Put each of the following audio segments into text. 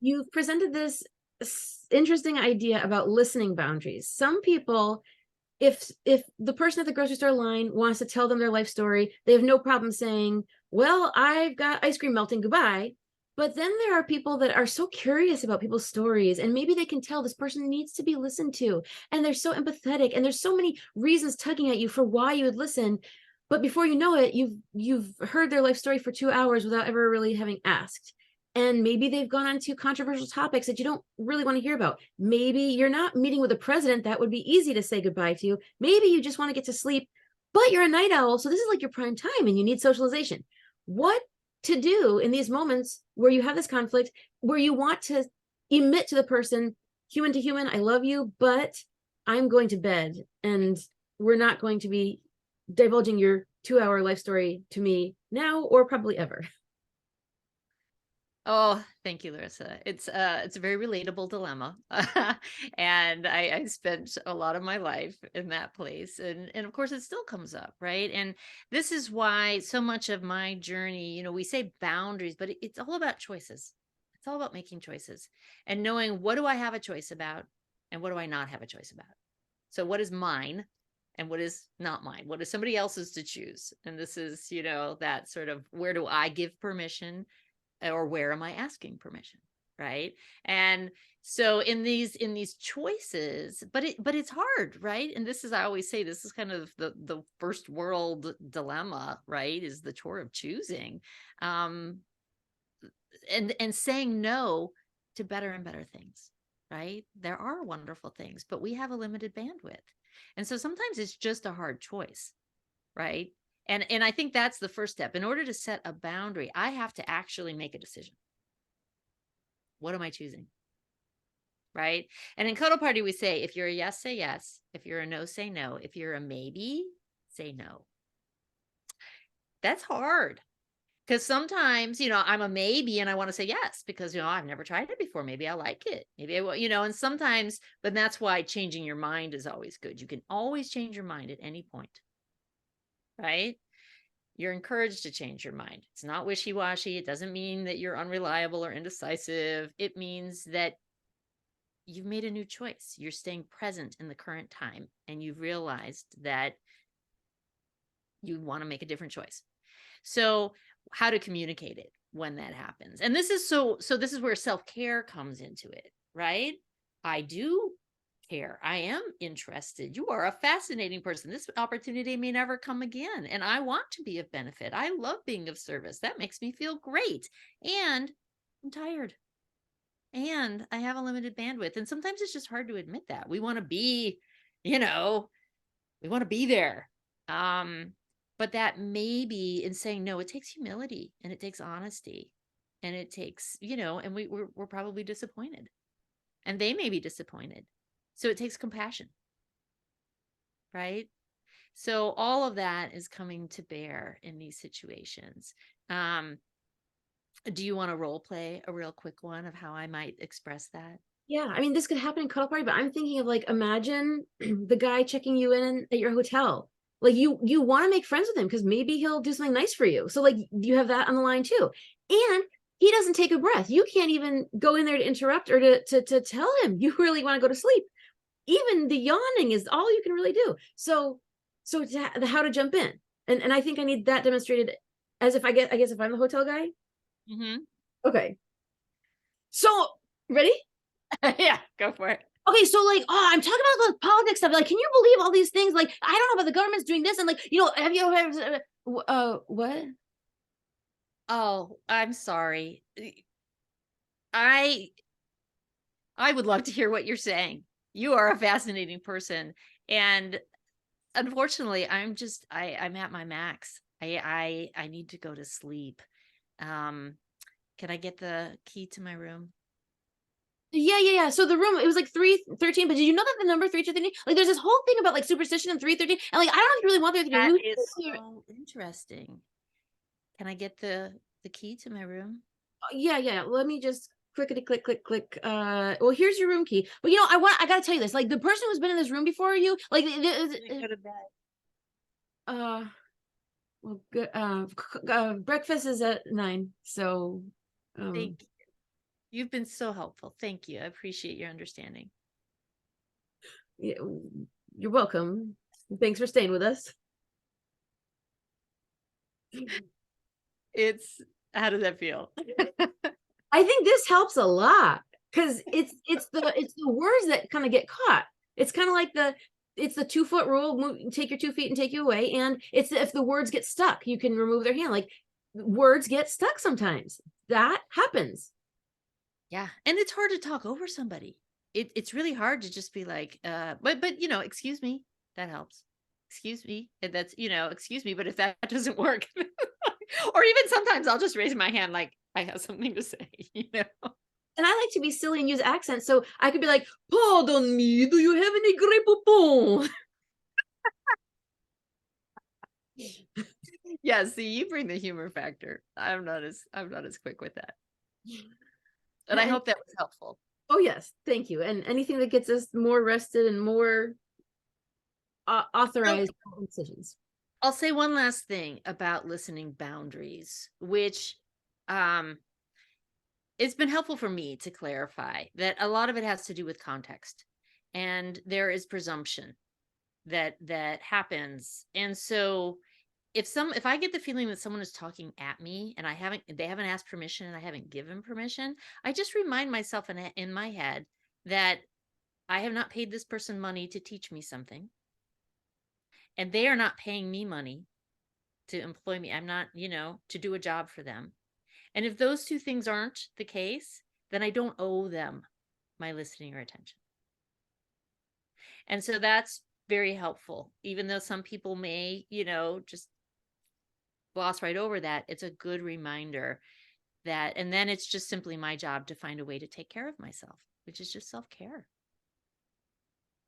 you've presented this interesting idea about listening boundaries. Some people, if the person at the grocery store line wants to tell them their life story, they have no problem saying, well, I've got ice cream melting, goodbye. But then there are people that are so curious about people's stories, and maybe they can tell this person needs to be listened to, and they're so empathetic, and there's so many reasons tugging at you for why you would listen. But before you know it, you've heard their life story for 2 hours without ever really having asked. And maybe they've gone on to controversial topics that you don't really want to hear about. Maybe you're not meeting with a president that would be easy to say goodbye to. Maybe you just want to get to sleep, but you're a night owl, so this is like your prime time and you need socialization. What to do in these moments where you have this conflict, where you want to emit to the person, human to human, I love you, but I'm going to bed, and we're not going to be divulging your 2 hour life story to me now or probably ever. Oh, thank you, Larysa. It's a very relatable dilemma. And I spent a lot of my life in that place. And of course it still comes up, right? And this is why so much of my journey, we say boundaries, but it's all about choices. It's all about making choices and knowing, what do I have a choice about and what do I not have a choice about? So what is mine and what is not mine? What is somebody else's to choose? And this is, that sort of, where do I give permission, or where am I asking permission, right? And so in these choices, but it's hard, right? And this is, I always say, this is kind of the first world dilemma, right? Is the chore of choosing, um and saying no to better and better things, right? There are wonderful things, but we have a limited bandwidth, and so sometimes it's just a hard choice, right? And I think that's the first step. In order to set a boundary, I have to actually make a decision. What am I choosing? Right? And in Cuddle Party, we say, if you're a yes, say yes. If you're a no, say no. If you're a maybe, say no. That's hard, because sometimes, I'm a maybe and I want to say yes because, I've never tried it before. Maybe I like it. Maybe I will, and sometimes, but that's why changing your mind is always good. You can always change your mind at any point, right? You're encouraged to change your mind. It's not wishy-washy. It doesn't mean that you're unreliable or indecisive. It means that you've made a new choice. You're staying present in the current time, and you've realized that you want to make a different choice. So how to communicate it when that happens. And this is so this is where self-care comes into it, right? I do care. I am interested. You are a fascinating person. This opportunity may never come again, and I want to be of benefit. I love being of service. That makes me feel great. And I'm tired. And I have a limited bandwidth. And sometimes it's just hard to admit that. We want to be, you know, we want to be there. But that maybe, in saying no, it takes humility and it takes honesty and it takes, and we're probably disappointed, and they may be disappointed. So it takes compassion, right? So all of that is coming to bear in these situations. Do you want to role play a real quick one of how I might express that? Yeah, I mean, this could happen in Cuddle Party, but I'm thinking of, like, imagine the guy checking you in at your hotel. Like, you want to make friends with him because maybe he'll do something nice for you. So, like, you have that on the line too. And he doesn't take a breath. You can't even go in there to interrupt or to tell him you really want to go to sleep. Even the yawning is all you can really do. So how to jump in. And I think I need that demonstrated, as if I guess if I'm the hotel guy. Mm-hmm. Okay. So, ready? Yeah, go for it. Okay, so, like, oh, I'm talking about the politics stuff. Like, can you believe all these things? Like, I don't know about the government's doing this, and, like, have you ever what? Oh, I'm sorry. I I would love to hear what you're saying. You are a fascinating person. And unfortunately, I'm at my max. I need to go to sleep. Um, can I get the key to my room? Yeah. So the room, it was like 313, but did you know that the number 313, like, there's this whole thing about, like, superstition and 313, and, like, I don't know if you really want 313. That Who? is so interesting. Can I get the key to my room? Yeah. Let me just clickety click click click. Well, here's your room key. But I gotta tell you this. Like, the person who's been in this room before you, like, Can I go to bed? uh, well, good. Breakfast is at 9, so Thank um. you. You've been so helpful. Thank you. I appreciate your understanding. Yeah, you're welcome. Thanks for staying with us. How does that feel? I think this helps a lot because it's the words that kind of get caught. It's kind of like it's the 2 foot rule. Take your 2 feet and take you away. And it's if the words get stuck, you can remove their hand. Like words get stuck sometimes. That happens. Yeah. And it's hard to talk over somebody. It's really hard to just be like, but excuse me, that helps. Excuse me. And that's, excuse me, but if that doesn't work, or even sometimes I'll just raise my hand like I have something to say, And I like to be silly and use accents. So I could be like, pardon me, do you have any grape poupon? Yeah, see, you bring the humor factor. I'm not as quick with that. And I And hope that was helpful. oh yes, thank you. And anything that gets us more rested and more So authorized decisions. I'll say one last thing about listening boundaries, which um it's been helpful for me to clarify that a lot of it has to do with context. And there is presumption that happens. And so if I get the feeling that someone is talking at me and they haven't asked permission and I haven't given permission, I just remind myself in my head that I have not paid this person money to teach me something, and they are not paying me money to employ me. I'm not, to do a job for them. And if those two things aren't the case, then I don't owe them my listening or attention. And so that's very helpful. Even though some people may, just gloss right over that, it's a good reminder that, and then it's just simply my job to find a way to take care of myself, which is just self-care.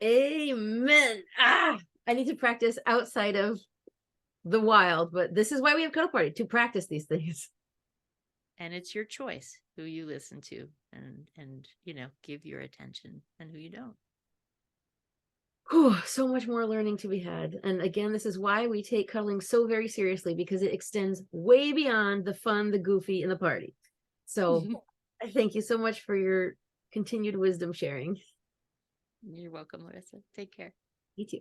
Amen. I need to practice outside of the wild, but this is why we have Cuddle Party, to practice these things. And it's your choice who you listen to and give your attention and who you don't. Whew, so much more learning to be had. And again, this is why we take cuddling so very seriously, because it extends way beyond the fun, the goofy, and the party. So I thank you so much for your continued wisdom sharing. You're welcome, Larysa. Take care. You too.